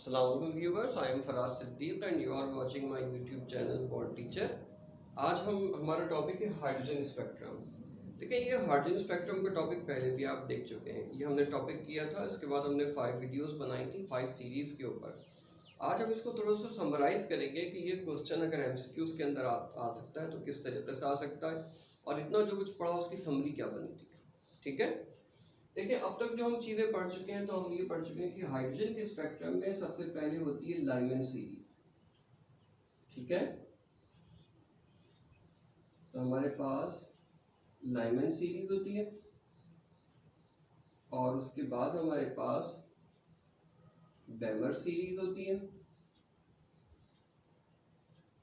Assalamualaikum viewers, I am Faraz Siddiq and you are watching my YouTube channel Bond Teacher। आज हमारा topic है hydrogen spectrum. देखिए ये hydrogen spectrum का topic पहले भी आप देख चुके हैं, ये हमने टॉपिक किया था। इसके बाद हमने 5 वीडियोस बनाई थी 5 सीरीज के ऊपर। आज हम इसको थोड़ा सा समराइज करेंगे कि ये क्वेश्चन अगर एमसीक्यूज के अंदर आ सकता है तो किस तरीके से आ सकता है और इतना जो कुछ पढ़ा उसकी समरी क्या बनती है। ठीक है, देखिए अब तक जो हम चीजें पढ़ चुके हैं तो हम ये पढ़ चुके हैं कि हाइड्रोजन के स्पेक्ट्रम में सबसे पहले होती है लाइमन सीरीज। ठीक है, तो हमारे पास लाइमन सीरीज होती है और उसके बाद हमारे पास बेमर सीरीज होती है।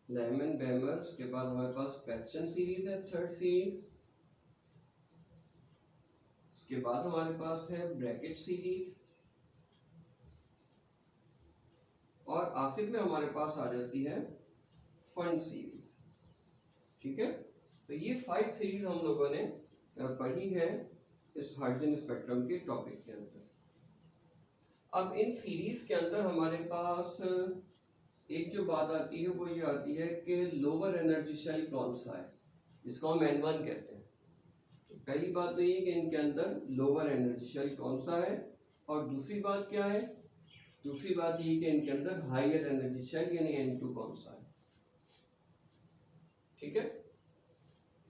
लाइमन बेमर, उसके बाद हमारे पास पेस्टन सीरीज है, थर्ड सीरीज। उसके बाद हमारे पास है ब्रैकेट सीरीज और आखिर में हमारे पास आ जाती है फंड सीरीज। ठीक है, तो ये 5 सीरीज हम लोगों ने पढ़ी है इस हाइड्रोजन स्पेक्ट्रम के टॉपिक के अंदर। अब इन सीरीज के अंदर हमारे पास एक जो बात आती है वो ये आती है कि लोअर एनर्जी शेल कौन सा है, जिसको हम N1 कहते हैं। पहली बात तो ये कि इनके अंदर लोअर एनर्जी शेल कौन सा है और दूसरी बात क्या है, दूसरी बात ये कि इनके अंदर हायर एनर्जी शेल यानी N2 कौन सा है। ठीक है,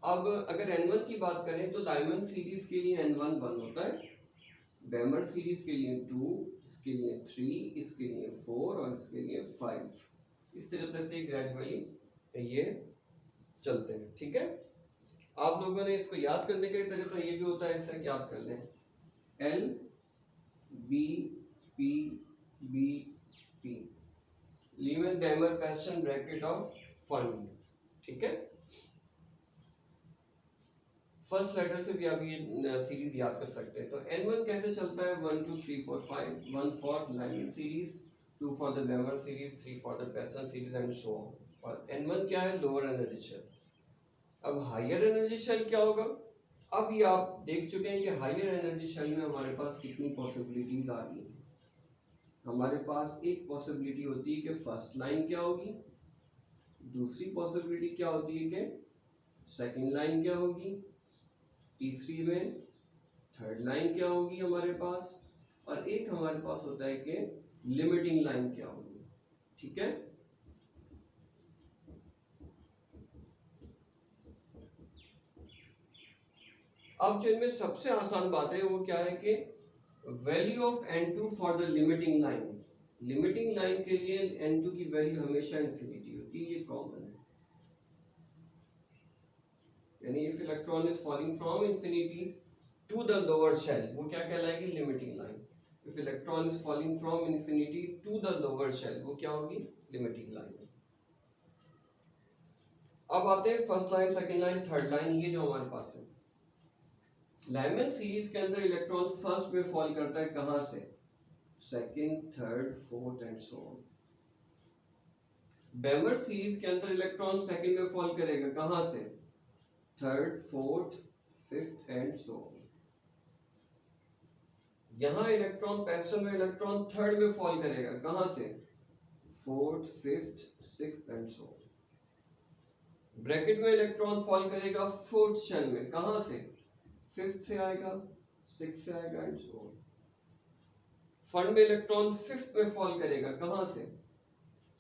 अब अगर N1 की बात करें तो लाइमन सीरीज के लिए N1 1 होता है, बेमर सीरीज के लिए 2, इसके लिए 3, इसके लिए 4 और इसके लिए 5। इस तरीके से ग्रेजुअली ये चलते हैं। ठीक है, आप लोगों ने इसको याद करने का तरीका ये भी होता है, ऐसा याद कर लें L B P B P, Lyman Balmer Paschen Brackett और फंड। ठीक है, फर्स्ट लेटर से भी आप ये सीरीज याद कर सकते हैं। तो N1 कैसे चलता है, 1 2 3 4 5, 1 for Lyman series, 2 for the Balmer series, 3 for the Paschen series and so on. और N1 क्या है, लोअर एनर्जी शेल। अब हायर एनर्जी शेल क्या होगा, अब ये आप देख चुके हैं कि हायर एनर्जी शेल में हमारे पास कितनी पॉसिबिलिटीज आ रही हैं। हमारे पास एक पॉसिबिलिटी होती है कि फर्स्ट लाइन क्या होगी, दूसरी पॉसिबिलिटी क्या होती है कि सेकंड लाइन क्या होगी, तीसरी में थर्ड लाइन क्या होगी हमारे पास, और एक हमारे पास होता है कि लिमिटिंग लाइन क्या होगी। ठीक है, अब जो इनमें सबसे आसान बात है वो क्या है कि value of N2 for the limiting line. Limiting line के लिए N2 की वैल्यू हमेशा इंफिनिटी होती है, ये कॉमन है। यानी if electron is falling from infinity to the lower shell, वो क्या कहलाएगी, limiting line. If electron is falling from infinity to the lower shell, वो क्या होगी, लिमिटिंग लाइन। अब आते हैं first line, second line, third line, ये जो हमारे पास है। लाइमन सीरीज के अंदर इलेक्ट्रॉन फर्स्ट में फॉल करता है, कहां से, second, third, fourth and so on. Beamer series के अंदर इलेक्ट्रॉन सेकंड में फॉल करेगा, कहां से, third, fourth, fifth and so on. यहां इलेक्ट्रॉन पेस्टन में इलेक्ट्रॉन थर्ड में फॉल करेगा, कहां से, fourth, fifth, sixth and so on. Bracket में इलेक्ट्रॉन फॉल करेगा फोर्थ शेल में, कहां से, फिफ्थ से आएगा, सिक्स से आएगा एंड सो ऑन। फंड में इलेक्ट्रॉन फिफ्थ में फॉल करेगा, कहां से,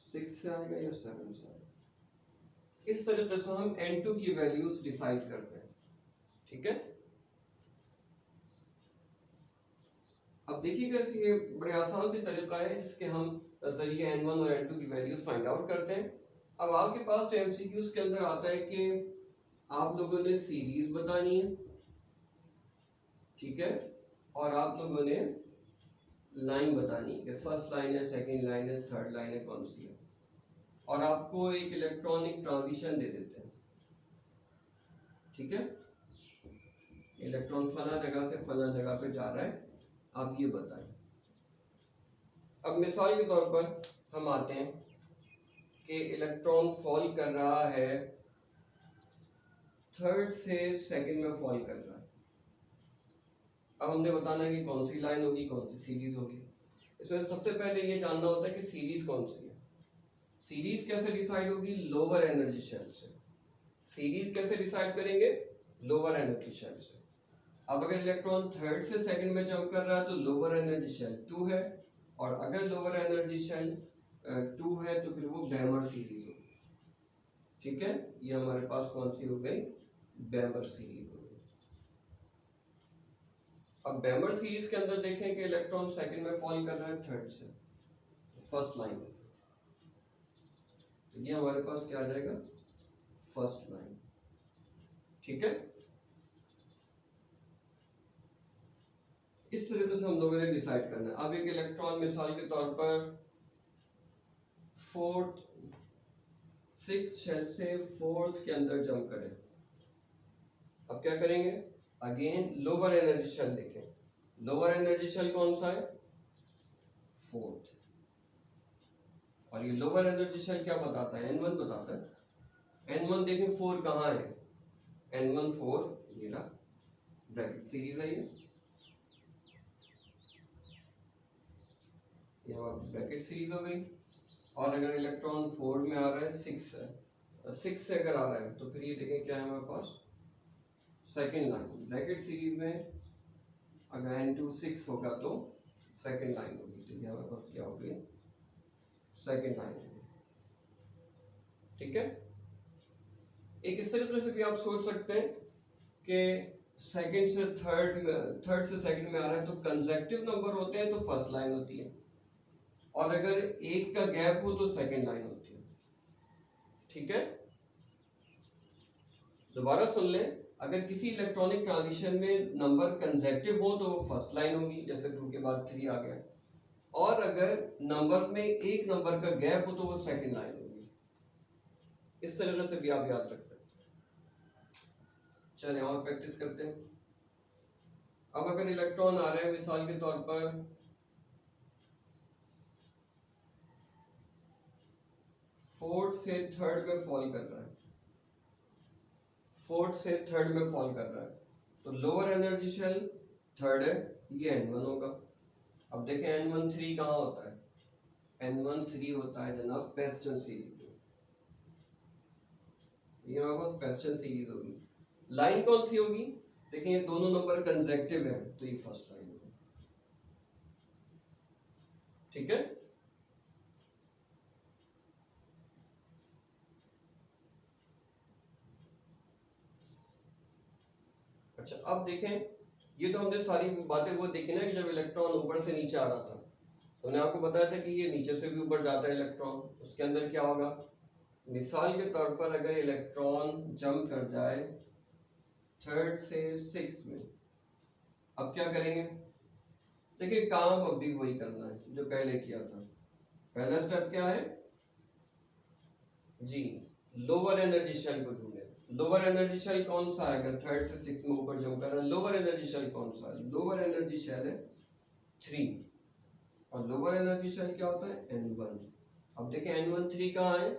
सिक्स से आएगा या सेवन से आएगा। इस तरीके से हम N2 की वैल्यूज डिसाइड करते हैं। ठीक है, अब देखिएगा ये बड़े आसान से तरीका है जिसके हम जरिए N1 और N2 की वैल्यूज फाइंड आउट करते हैं। अब आपके पास जो MCQs के अंदर आता है कि आप लोगों ने सीरीज बतानी है, ठीक है, और आप लोगों ने लाइन बतानी है कि फर्स्ट लाइन है, सेकंड लाइन है, थर्ड लाइन है, कौन सी है, और आपको एक इलेक्ट्रॉनिक ट्रांजिशन दे देते हैं। ठीक है, इलेक्ट्रॉन फला जगह से फला जगह पे जा रहा है, आप ये बताएं। अब मिसाल के तौर पर हम आते हैं कि इलेक्ट्रॉन फॉल कर रहा है, थर्ड से सेकंड में फॉल कर रहा है। अब हमने बताना है कि कौन सी लाइन होगी, कौन सी सीरीज होगी। इसमें सबसे पहले ये जानना होता है कि सीरीज कौन सी है। सीरीज कैसे डिसाइड होगी? लोअर एनर्जी शेल से। सीरीज कैसे डिसाइड करेंगे? लोअर एनर्जी शेल से। अब अगर इलेक्ट्रॉन थर्ड से सेकंड में जंप कर रहा है तो लोअर एनर्जी शेल 2 है, और अगर लोअर एनर्जी शेल 2 है तो फिर वो बैमर सीरीज होगी। ठीक है, ये हमारे पास कौन सी हो गई? बैमर सीरीज हो गई। अब बैमर सीरीज के अंदर देखें कि इलेक्ट्रॉन सेकंड में फॉल कर रहा है थर्ड से, फर्स्ट लाइन, तो ये हमारे पास क्या आ जाएगा? First line. ठीक है, इस तरीके से हम लोगों ने डिसाइड करना है। अब एक इलेक्ट्रॉन मिसाल के तौर पर फोर्थ सिक्स्थ शेल से फोर्थ के अंदर जंप करें। अब क्या करेंगे? अगेन लोअर एनर्जी शेल देखें। लोअर एनर्जी शेल कौन सा है? फोर्थ। और ये लोअर एनर्जी शेल क्या बताता है? N1 बताता है। N1 देखें 4 कहाँ है? N1 4 ये रहा, ब्रैकेट सीरीज है ये ब्रैकेट सीरीज हो गई। और अगर इलेक्ट्रॉन 4 में आ रहा है 6 से अगर आ रहा है तो फिर ये देखें क्या है हमारे पास? Second line. ब्रैकेट सीरीज में अगर N2 6 होगा तो सेकेंड लाइन होगी, तो ये हमारे पास क्या हो गई? सेकेंड लाइन होगी। ठीक है, एक इस तरीके से भी आप सोच सकते हैं कि सेकंड से थर्ड से सेकंड में आ रहा है तो कंसेक्टिव नंबर होते हैं तो फर्स्ट लाइन होती है, और अगर एक का गैप हो तो सेकंड लाइन होती है। ठीक है, दोबारा सुन लें। अगर किसी इलेक्ट्रॉनिक ट्रांजिशन में नंबर कंसेक्टिव हो तो वो फर्स्ट लाइन होगी, जैसे 2 के बाद 3 आ गया, और अगर नंबर में एक नंबर का गैप हो तो वो सेकंड लाइन होगी। इस तरीके से भी आप याद रख सकते हैं। चलें और प्रैक्टिस करते हैं। अब अगर इलेक्ट्रॉन आ रहे हैं मिसाल के तौर पर फोर्थ से थर्ड में फॉल कर रहा है, फोर्थ से थर्ड में फॉल कर रहा है, तो लोअर एनर्जी शेल थर्ड है, ये N1 होगा। अब देखें N1 3 कहाँ होता है? N1 3 होता है जनाब पेस्टन सीरीज में। ये हमारे पास पेस्टन सीरीज होगी। लाइन कौन सी होगी? देखें ये दोनों नंबर कंसेक्टिव है तो ये फर्स्ट लाइन होगी। ठीक है, अच्छा अब देखें, ये तो हमने सारी बातें वो देखी ना कि जब इलेक्ट्रॉन ऊपर से नीचे आ रहा था तो मैंने आपको बताया था कि ये नीचे से भी ऊपर जाता है इलेक्ट्रॉन, उसके अंदर क्या होगा? मिसाल के तौर पर अगर इलेक्ट्रॉन जंप कर जाए थर्ड से सिक्स्थ में, अब क्या करेंगे? देखिए काम अब भी वही करना है जो पहले किया था। पहला स्टेप क्या है जी? लोअर एनर्जी शेल को ढूंढे। लोअर एनर्जी शेल कौन सा है? अगर थर्ड से सिक्स्थ में ऊपर जंप कर रहा है, लोअर एनर्जी शेल कौन सा है? लोअर एनर्जी शेल है 3, और लोअर एनर्जी शेल क्या होता है? N1। अब देखें N1 3 कहाँ है?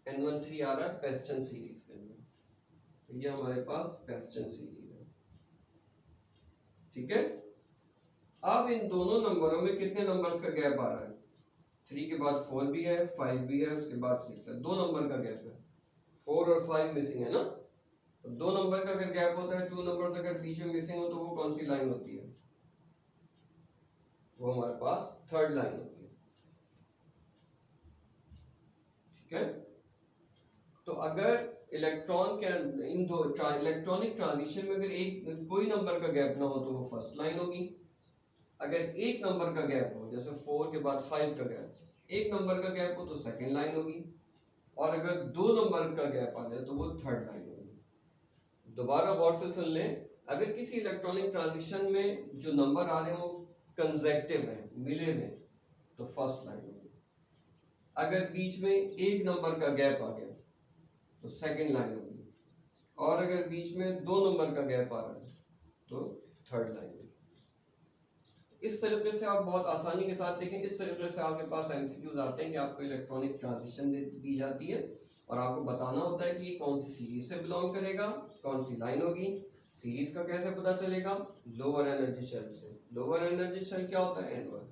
N1 3 आ रहा है पेस्टन सीरीज के अंदर, तो ये हमारे पास पेस्टन सीरीज है। ठीक है, अब इन दोनों नंबरों में कितने नंबर्स का गैप आ रहा है? 3 के बाद 4 भी है, 5 भी है, उसके बाद 6 है, 2 नंबर का गैप है। 4 और 5 मिसिंग है ना, तो 2 नंबर का अगर गैप होता है, 2 नंबर्स अगर बीच में मिसिंग हो तो वो कौन सी लाइन होती है? वो हमारे पास थर्ड लाइन होती है। ठीक है, तो अगर इलेक्ट्रॉन के इन दो इलेक्ट्रॉनिक ट्रांजिशन में अगर एक कोई नंबर का गैप ना हो तो वो फर्स्ट लाइन होगी। अगर एक नंबर का गैप हो, जैसे 4 के बाद 5 का गैप, एक नंबर का गैप हो तो सेकंड लाइन होगी, और अगर 2 नंबर का गैप आ जाए तो वो थर्ड लाइन होगी। दोबारा गौर से सुन लें, अगर किसी इलेक्ट्रॉनिक ट्रांजिशन में जो नंबर आ रहे हैं वो कंसेक्टिव है, मिले हुए, तो फर्स्ट लाइन होगी। अगर बीच में एक नंबर का गैप आ गया तो सेकंड लाइन होगी, और अगर बीच में 2 नंबर का गैप आ रहा है तो थर्ड लाइन होगी। इस तरीके से आप बहुत आसानी के साथ देखें, इस तरीके से आपके पास एमसीक्यूज आते हैं कि आपको इलेक्ट्रॉनिक ट्रांजिशन दी जाती है और आपको बताना होता है कि ये कौन सी सीरीज से बिलोंग करेगा, कौन सी लाइन होगी। सीरीज का कैसे पता चलेगा? लोअर एनर्जी शेल से। लोअर एनर्जी शेल क्या होता है? N1।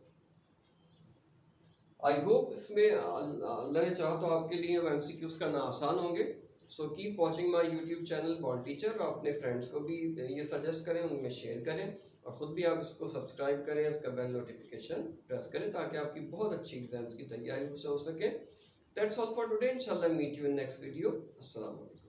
आई होप इसमें अल्लाह ने चाहा तो आपके लिए MCQs करना आसान होंगे। So keep watching my YouTube channel bond teacher, और अपने फ्रेंड्स को भी ये सजेस्ट करें, उनमें शेयर करें, और ख़ुद भी आप इसको सब्सक्राइब करें, उसका बेल नोटिफिकेशन प्रेस करें, ताकि आपकी बहुत अच्छी एग्जाम्स की तैयारी हो सके। दैट्स ऑल फॉर टुडे, इंशाल्लाह meet you in next video. अस्सलाम वालेकुम।